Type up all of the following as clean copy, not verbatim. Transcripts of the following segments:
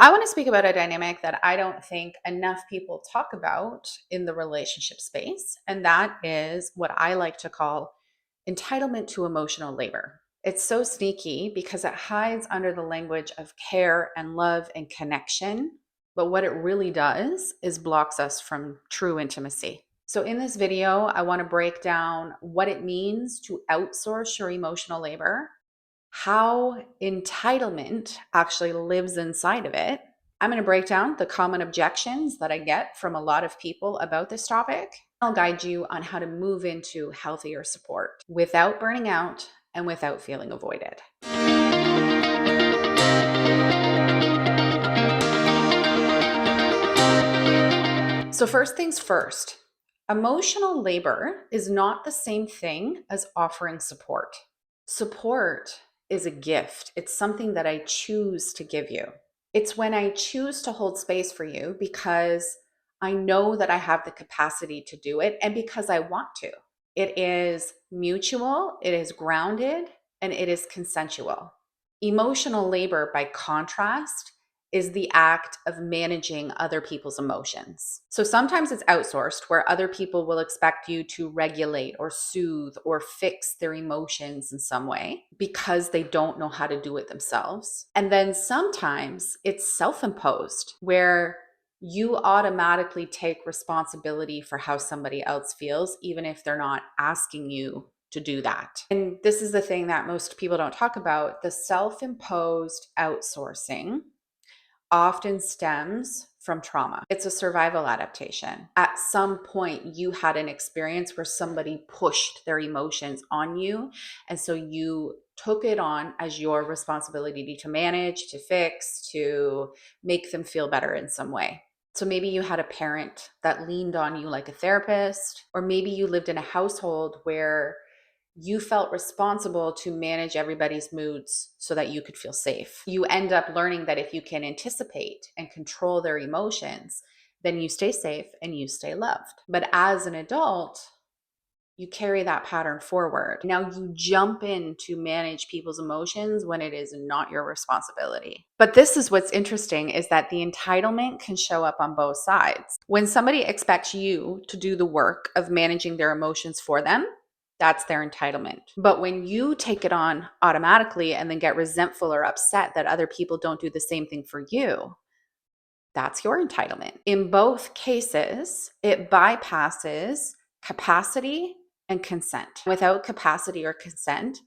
I want to speak about a dynamic that I don't think enough people talk about in the relationship space, and that is what I like to call entitlement to emotional labor. It's so sneaky because it hides under the language of care and love and connection, but what it really does is blocks us from true intimacy. So, in this video, I want to break down what it means to outsource your emotional labor, how entitlement actually lives inside of it. I'm going to break down the common objections that I get from a lot of people about this topic. I'll guide you on how to move into healthier support without burning out and without feeling avoided. So, first things first, emotional labor is not the same thing as offering support. Support is a gift, it's something that I choose to give you. It's when I choose to hold space for you because I know that I have the capacity to do it and because I want to. It is mutual, it is grounded, and it is consensual. Emotional labor, by contrast, is the act of managing other people's emotions. So sometimes it's outsourced, where other people will expect you to regulate or soothe or fix their emotions in some way because they don't know how to do it themselves. And then sometimes it's self-imposed, where you automatically take responsibility for how somebody else feels, even if they're not asking you to do that. And this is the thing that most people don't talk about. The self-imposed outsourcing often stems from trauma. It's a survival adaptation. At some point, you had an experience where somebody pushed their emotions on you. And so you took it on as your responsibility to manage, to fix, to make them feel better in some way. So maybe you had a parent that leaned on you like a therapist, or maybe you lived in a household where you felt responsible to manage everybody's moods so that you could feel safe. You end up learning that if you can anticipate and control their emotions, then you stay safe and you stay loved. But as an adult, you carry that pattern forward. Now you jump in to manage people's emotions when it is not your responsibility. But this is what's interesting, is that the entitlement can show up on both sides. When somebody expects you to do the work of managing their emotions for them, that's their entitlement. But when you take it on automatically and then get resentful or upset that other people don't do the same thing for you, that's your entitlement. In both cases, it bypasses capacity and consent. Without capacity or consent,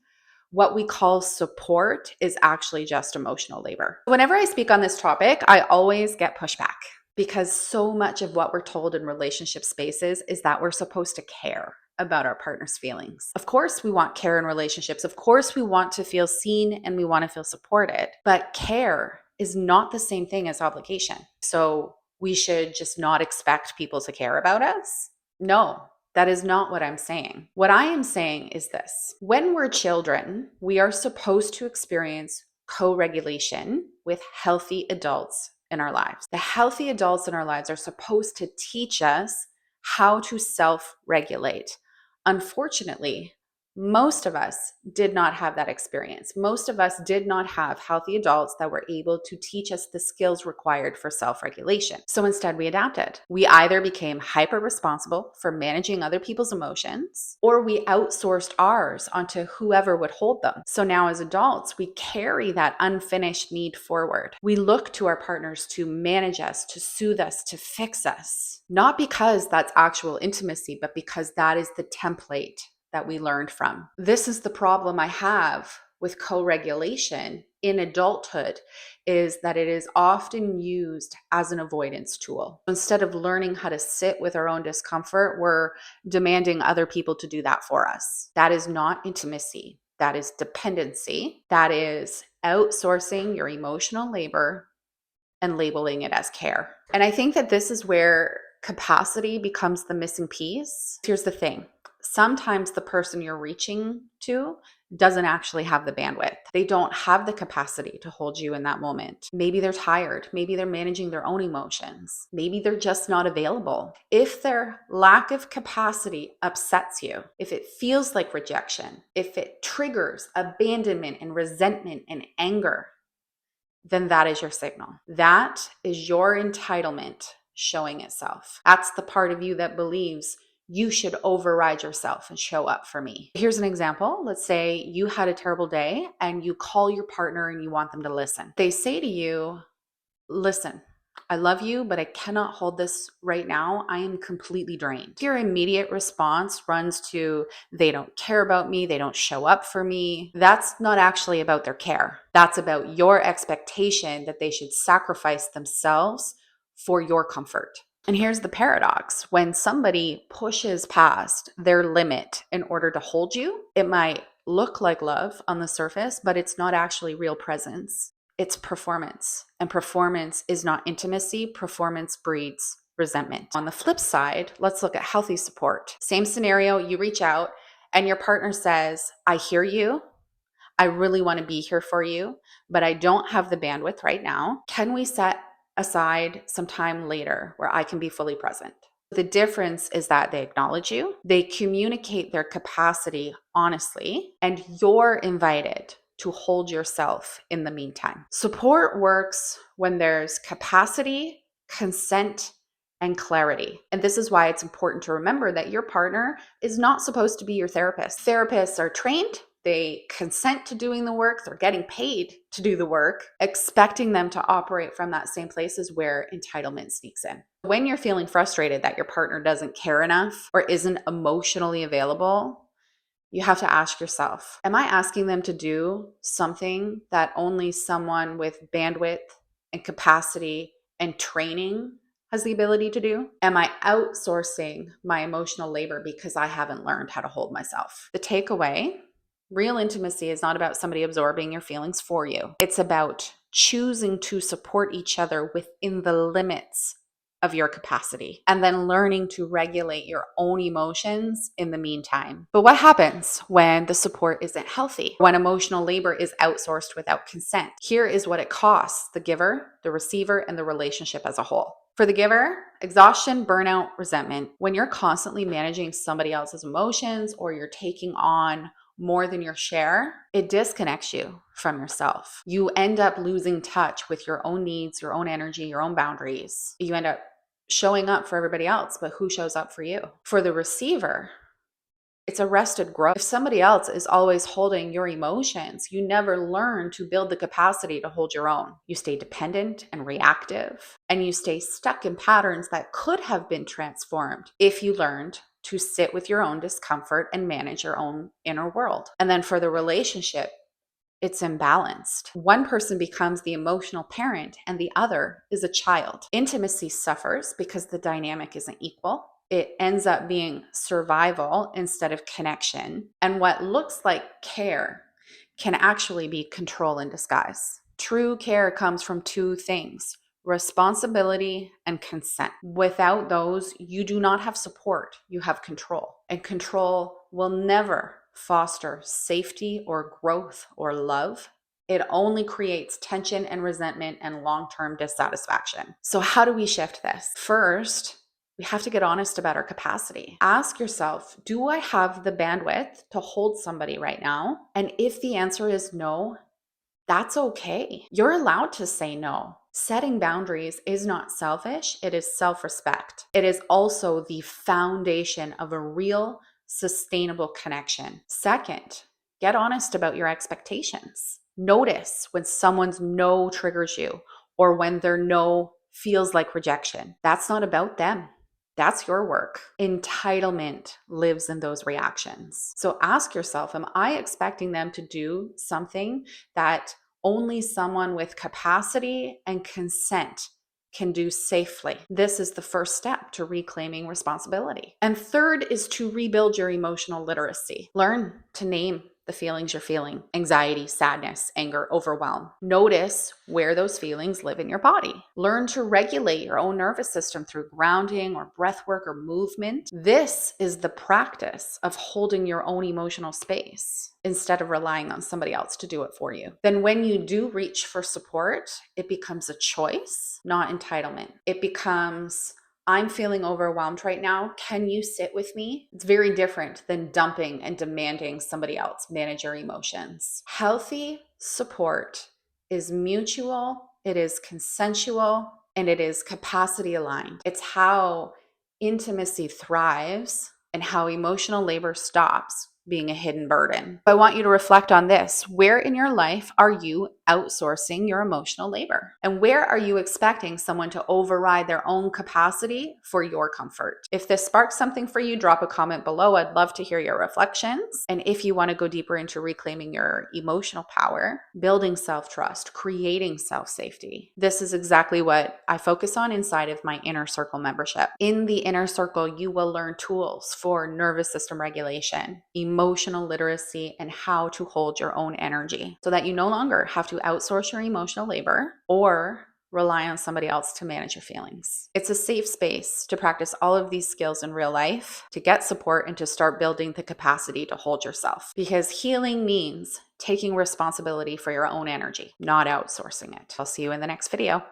what we call support is actually just emotional labor. Whenever I speak on this topic, I always get pushback because so much of what we're told in relationship spaces is that we're supposed to care about our partner's feelings. Of course, we want care in relationships. Of course, we want to feel seen and we want to feel supported. But care is not the same thing as obligation. So we should just not expect people to care about us? No, that is not what I'm saying. What I am saying is this: when we're children, we are supposed to experience co-regulation with healthy adults in our lives. The healthy adults in our lives are supposed to teach us how to self-regulate. Unfortunately, most of us did not have that experience. Most of us did not have healthy adults that were able to teach us the skills required for self-regulation. So instead, we adapted. We either became hyper responsible for managing other people's emotions, or we outsourced ours onto whoever would hold them. So now as adults, we carry that unfinished need forward. We look to our partners to manage us, to soothe us, to fix us. Not because that's actual intimacy, but because that is the template that we learned from. This is the problem I have with co-regulation in adulthood, is that it is often used as an avoidance tool. Instead of learning how to sit with our own discomfort, we're demanding other people to do that for us. That is not intimacy. That is dependency. That is outsourcing your emotional labor and labeling it as care. And I think that this is where capacity becomes the missing piece. Here's the thing: sometimes the person you're reaching to doesn't actually have the bandwidth. They don't have the capacity to hold you in that moment. Maybe they're tired. Maybe they're managing their own emotions. Maybe they're just not available. If their lack of capacity upsets you, if it feels like rejection, if it triggers abandonment and resentment and anger, then that is your signal. That is your entitlement showing itself. That's the part of you that believes you should override yourself and show up for me. Here's an example. Let's say you had a terrible day and you call your partner and you want them to listen. They say to you, listen, I love you, but I cannot hold this right now. I am completely drained. Your immediate response runs to, they don't care about me. They don't show up for me. That's not actually about their care. That's about your expectation that they should sacrifice themselves for your comfort. And here's the paradox. When somebody pushes past their limit in order to hold you, it might look like love on the surface, but it's not actually real presence. It's performance. And performance is not intimacy. Performance breeds resentment. On the flip side, let's look at healthy support. Same scenario, you reach out and your partner says, I hear you. I really want to be here for you, but I don't have the bandwidth right now. Can we set aside some time later where I can be fully present? The difference is that they acknowledge you, they communicate their capacity honestly, and you're invited to hold yourself in the meantime. Support works when there's capacity, consent, and clarity. And this is why it's important to remember that your partner is not supposed to be your therapist. Therapists are trained, they consent to doing the work, they're getting paid to do the work. Expecting them to operate from that same place is where entitlement sneaks in. When you're feeling frustrated that your partner doesn't care enough or isn't emotionally available, you have to ask yourself, am I asking them to do something that only someone with bandwidth and capacity and training has the ability to do? Am I outsourcing my emotional labor because I haven't learned how to hold myself? The takeaway, real intimacy is not about somebody absorbing your feelings for you. It's about choosing to support each other within the limits of your capacity and then learning to regulate your own emotions in the meantime. But what happens when the support isn't healthy? When emotional labor is outsourced without consent? Here is what it costs the giver, the receiver, and the relationship as a whole. For the giver, exhaustion, burnout, resentment. When you're constantly managing somebody else's emotions or you're taking on more than your share, it disconnects you from yourself. You end up losing touch with your own needs, your own energy, your own boundaries. You end up showing up for everybody else, but who shows up for you? For the receiver, it's arrested growth. If somebody else is always holding your emotions, you never learn to build the capacity to hold your own. You stay dependent and reactive, and you stay stuck in patterns that could have been transformed if you learned to sit with your own discomfort and manage your own inner world. And then for the relationship, it's imbalanced. One person becomes the emotional parent and the other is a child. Intimacy suffers because the dynamic isn't equal. It ends up being survival instead of connection. And what looks like care can actually be control in disguise. True care comes from two things: responsibility and consent. Without those, you do not have support, you have control. And control will never foster safety or growth or love. It only creates tension and resentment and long-term dissatisfaction. So how do we shift this? First, we have to get honest about our capacity. Ask yourself, do I have the bandwidth to hold somebody right now? And if the answer is no, that's okay. You're allowed to say no. Setting boundaries is not selfish, it is self-respect. It is also the foundation of a real, sustainable connection. Second, get honest about your expectations. Notice when someone's no triggers you or when their no feels like rejection. That's not about them. That's your work. Entitlement lives in those reactions. So ask yourself, am I expecting them to do something that only someone with capacity and consent can do safely? This is the first step to reclaiming responsibility. And third is to rebuild your emotional literacy. Learn to name the feelings you're feeling: anxiety, sadness, anger, overwhelm. Notice where those feelings live in your body. Learn to regulate your own nervous system through grounding or breath work or movement. This is the practice of holding your own emotional space instead of relying on somebody else to do it for you. Then when you do reach for support, it becomes a choice, not entitlement. It becomes, I'm feeling overwhelmed right now. Can you sit with me? It's very different than dumping and demanding somebody else manage your emotions. Healthy support is mutual, it is consensual, and it is capacity aligned. It's how intimacy thrives and how emotional labor stops being a hidden burden. I want you to reflect on this. Where in your life are you outsourcing your emotional labor? And where are you expecting someone to override their own capacity for your comfort? If this sparks something for you, drop a comment below. I'd love to hear your reflections. And if you want to go deeper into reclaiming your emotional power, building self-trust, creating self-safety, this is exactly what I focus on inside of my Inner Circle membership. In the Inner Circle, you will learn tools for nervous system regulation, emotional literacy, and how to hold your own energy so that you no longer have to outsource your emotional labor or rely on somebody else to manage your feelings. It's a safe space to practice all of these skills in real life, to get support, and to start building the capacity to hold yourself. Because healing means taking responsibility for your own energy, not outsourcing it. I'll see you in the next video.